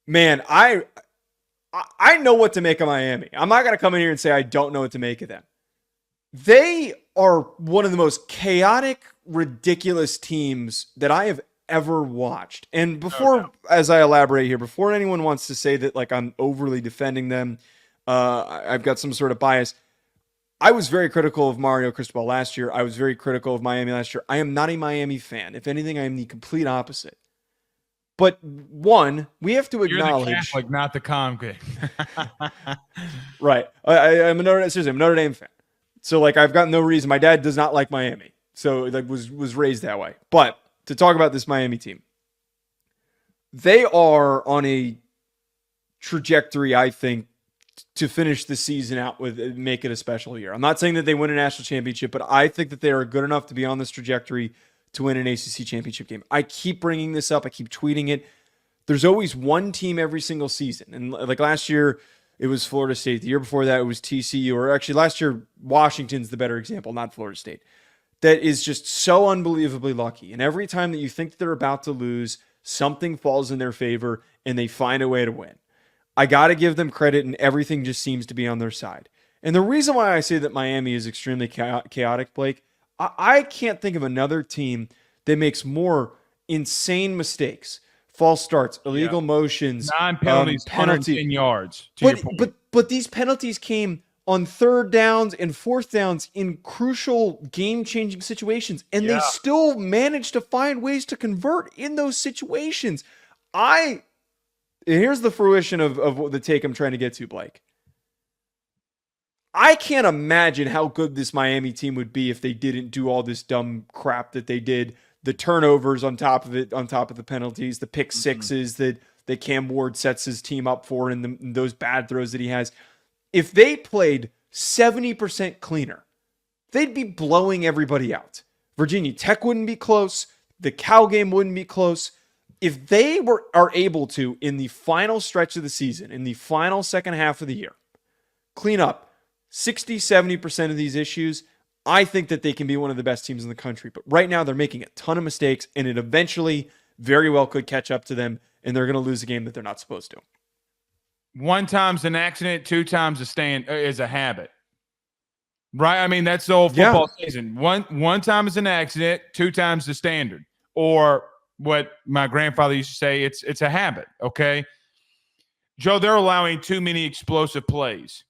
Man, I know what to make of Miami. I'm not going to come in here and say I don't know what to make of them. They are one of the most chaotic, ridiculous teams that I have ever watched. And before, as I elaborate here, before anyone wants to say that like I'm overly defending them, I've got some sort of bias. I was very critical of Mario Cristobal last year. I was very critical of Miami last year. I am not a Miami fan. If anything, I am the complete opposite. But one, we have to acknowledge, you're the Catholic, not the convict. right? I'm a Notre Dame fan. So like I've got no reason. My dad does not like Miami, so like was raised that way. But to talk about this Miami team, they are on a trajectory, I think, to finish the season out with make it a special year. I'm not saying that they win a national championship, but I think that they are good enough to be on this trajectory to win an ACC championship game. I keep bringing this up. I keep tweeting it. There's always one team every single season. And like last year, it was Florida State. The year before that, it was TCU. Or actually last year, Washington's the better example, not Florida State. That is just so unbelievably lucky. And every time that you think that they're about to lose, something falls in their favor and they find a way to win. I got to give them credit, and everything just seems to be on their side. And the reason why I say that Miami is extremely chaotic, Blake, I can't think of another team that makes more insane mistakes, false starts, illegal motions, 9 penalties, 110 yards. But these penalties came on third downs and fourth downs in crucial game-changing situations, and they still managed to find ways to convert in those situations. Here's the fruition of the take I'm trying to get to, Blake. I can't imagine how good this Miami team would be if they didn't do all this dumb crap that they did. The turnovers on top of it, on top of the penalties, the pick sixes that Cam Ward sets his team up for, and those bad throws that he has. If they played 70% cleaner, they'd be blowing everybody out. Virginia Tech wouldn't be close. The Cal game wouldn't be close. If they are able to, in the final stretch of the season, in the final second half of the year, clean up 60-70% of these issues, I think that they can be one of the best teams in the country. But right now, they're making a ton of mistakes, and it eventually very well could catch up to them, and they're going to lose a game that they're not supposed to. 1 time's an accident, 2 times is a habit. Right? I mean, that's the whole football season. One time is an accident, 2 times the standard. Or what my grandfather used to say, it's a habit, okay? Joe, they're allowing too many explosive plays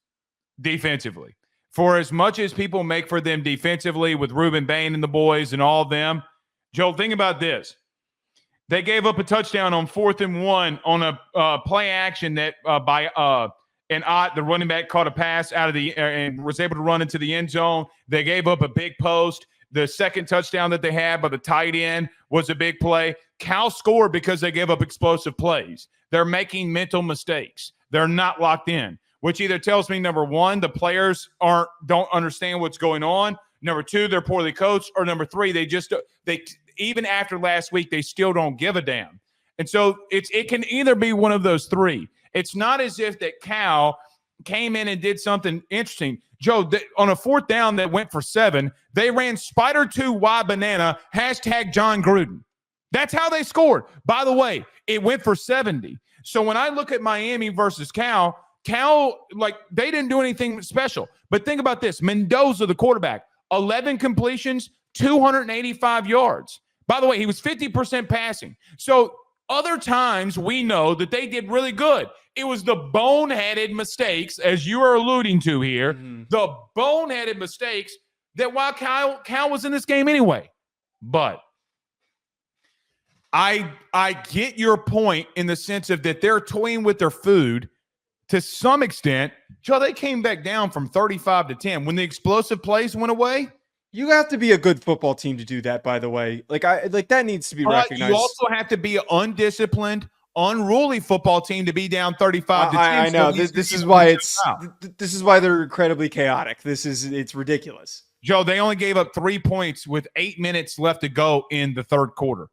defensively. For as much as people make for them defensively with Ruben Bain and the boys and all of them, Joe, think about this. They gave up a touchdown on 4th and 1 on a play action that the running back caught a pass out of and was able to run into the end zone. They gave up a big post. The second touchdown that they had by the tight end was a big play. Cal scored because they gave up explosive plays. They're making mental mistakes. They're not locked in, which either tells me, number one, the players don't understand what's going on. Number 2, they're poorly coached. Or number 3, they even after last week, they still don't give a damn. And so it can either be one of those 3. It's not as if that Cal came in and did something interesting. Joe, on a 4th down that went for 7, they ran Spider 2 Y banana, # John Gruden. That's how they scored. By the way, it went for 70. So when I look at Miami versus Cal, like, they didn't do anything special. But think about this. Mendoza, the quarterback, 11 completions, 285 yards. By the way, he was 50% passing. So other times we know that they did really good. It was the boneheaded mistakes, as you are alluding to here, the boneheaded mistakes that while Cal was in this game anyway. But I get your point in the sense of that they're toying with their food to some extent. Joe, they came back down from 35 to 10 when the explosive plays went away. You have to be a good football team to do that, by the way. Like that needs to be recognized. You also have to be an undisciplined, unruly football team to be down 35 to 10. I know. This is why they're incredibly chaotic. It's ridiculous. Joe, they only gave up 3 points with 8 minutes left to go in the third quarter.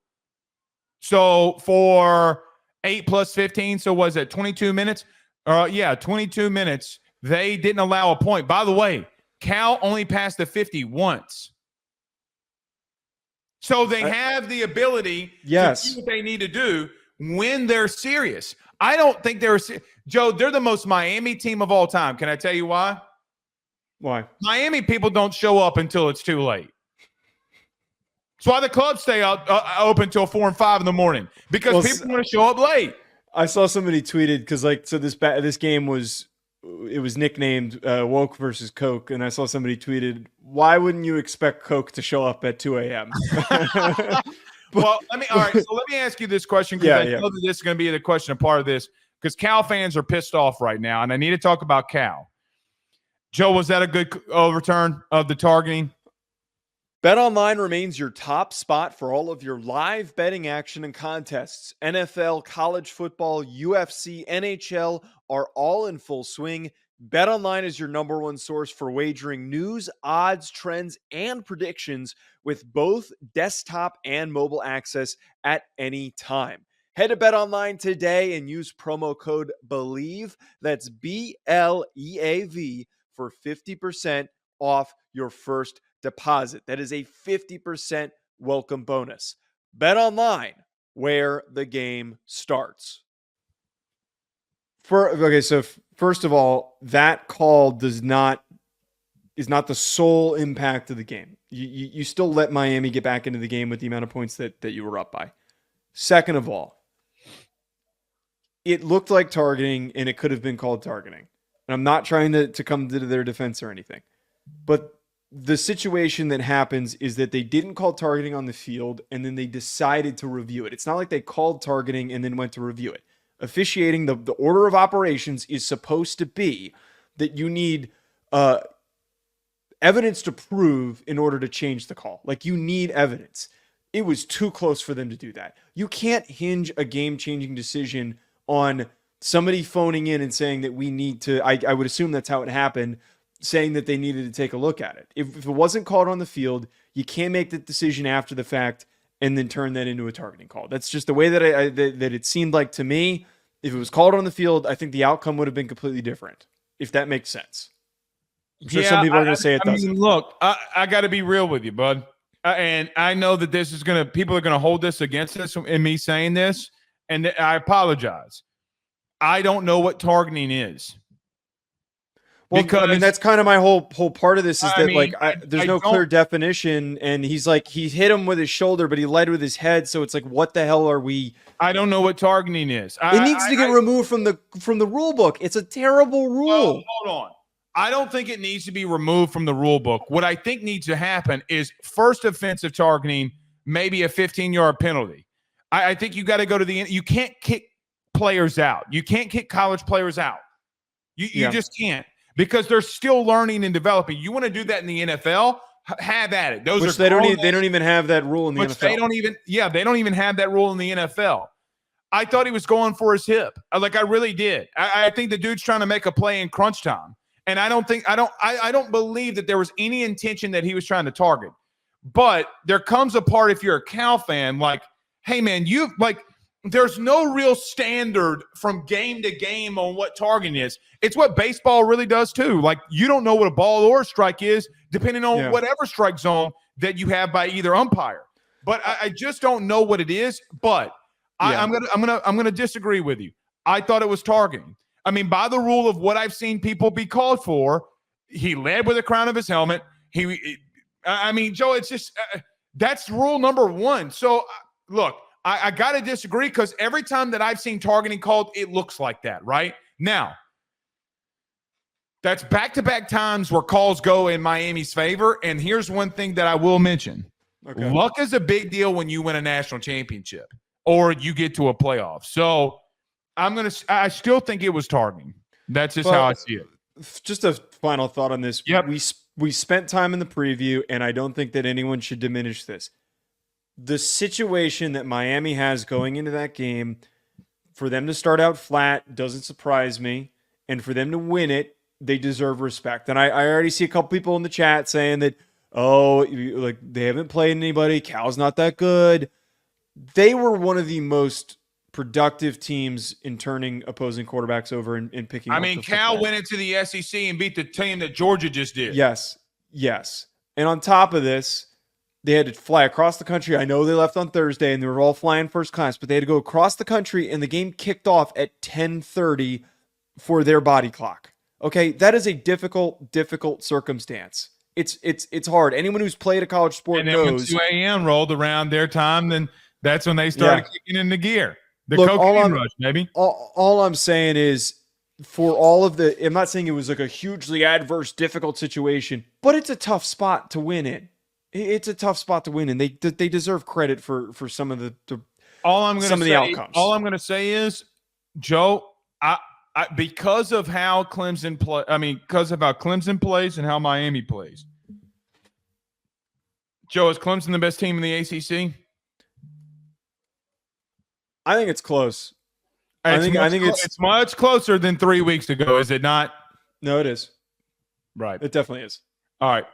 So for 8 plus 15, so was it 22 minutes? 22 minutes. They didn't allow a point. By the way, Cal only passed the 50 once. So they have the ability to do what they need to do when they're serious. I don't think Joe, they're the most Miami team of all time. Can I tell you why? Why? Miami people don't show up until it's too late. That's why the clubs stay open until 4 and 5 in the morning, because people want to show up late. I saw somebody tweeted, because this game was nicknamed Woke versus Coke, and I saw somebody tweeted, why wouldn't you expect Coke to show up at 2 a.m.? Well, let me ask you this question, because I know that this is going to be the question, a part of this, because Cal fans are pissed off right now, and I need to talk about Cal. Joe, was that a good overturn of the targeting? BetOnline remains your top spot for all of your live betting action and contests. NFL, college football, UFC, NHL are all in full swing. BetOnline is your number one source for wagering news, odds, trends, and predictions, with both desktop and mobile access at any time. Head to BetOnline today and use promo code BELIEVE, that's BLEAV, for 50% off your first deposit. That is a 50% welcome bonus. BetOnline, where the game starts. So first of all, that call is not the sole impact of the game. You still let Miami get back into the game with the amount of points that you were up by. Second of all, it looked like targeting, and it could have been called targeting. And I'm not trying to come to their defense or anything, but the situation that happens is that they didn't call targeting on the field, and then they decided to review it. It's not like they called targeting and then went to review it. Officiating, the order of operations is supposed to be that you need evidence to prove in order to change the call. Like, you need evidence. It was too close for them to do that. You can't hinge a game-changing decision on somebody phoning in and saying that we need to, I would assume that's how it happened, saying that they needed to take a look at it. If it wasn't called on the field, you can't make the decision after the fact and then turn that into a targeting call. That's just the way that that it seemed like to me. If it was called on the field, I think the outcome would have been completely different, if that makes sense. I'm sure some people are going to say it doesn't. Look, I got to be real with you, bud. And I know that people are going to hold this against us in me saying this, and I apologize. I don't know what targeting is. Well, because I mean, that's kind of my whole part of this is that there's no clear definition, and he hit him with his shoulder, but he led with his head. So it's like, what the hell are we? I don't know what targeting is. It needs to get removed from the rule book. It's a terrible rule. Well, hold on. I don't think it needs to be removed from the rule book. What I think needs to happen is first offensive targeting, maybe a 15-yard penalty. I think you got to go to you can't kick players out. You can't kick college players out. You just can't, because they're still learning and developing. You want to do that in the NFL? Have at it. They don't even have that rule in the NFL. They don't even have that rule in the NFL. I thought he was going for his hip. I really did. I think the dude's trying to make a play in crunch time. And I don't believe that there was any intention that he was trying to target. But there comes a part, if you're a Cal fan, like, hey man, there's no real standard from game to game on what targeting is. It's what baseball really does too. Like, you don't know what a ball or a strike is, depending on whatever strike zone that you have by either umpire. But I just don't know what it is. But I'm gonna disagree with you. I thought it was targeting. I mean, by the rule of what I've seen people be called for, he led with the crown of his helmet. Joe, it's just that's rule number one. So, look, I got to disagree, because every time that I've seen targeting called, it looks like that, right? Now, that's back-to-back times where calls go in Miami's favor, and here's one thing that I will mention. Okay. Luck is a big deal when you win a national championship or you get to a playoff. So, I still think it was targeting. That's just how I see it. Just a final thought on this. Yep. We spent time in the preview, and I don't think that anyone should diminish this. The situation that Miami has going into that game, for them to start out flat doesn't surprise me, and for them to win it, they deserve respect. And I already see a couple people in the chat saying that, they haven't played anybody. Cal's not that good. They were one of the most productive teams in turning opposing quarterbacks over and picking up the Cal football. went into the SEC and beat the team that Georgia just did. Yes. And on top of this, They had to fly across the country. I know they left on Thursday and they were all flying first class, but they had to go across the country and the game kicked off at 10:30 for their body clock. Okay, that is a difficult circumstance. It's hard. Anyone who's played a college sport And then knows. when 2 a.m. rolled around their time, then that's when they started kicking into gear. The Look, cocaine rush, maybe. All I'm saying is, for all of the, I'm not saying it was like a hugely adverse, difficult situation, but it's a tough spot to win in. It's a tough spot to win in. They deserve credit for some of the the outcomes. All I'm going to say is, Joe, I because of how Clemson play, because of how Clemson plays and how Miami plays. Joe, is Clemson the best team in the ACC? I think it's close. It's much closer than 3 weeks ago, is it not? No, it is. Right. It definitely is. All right.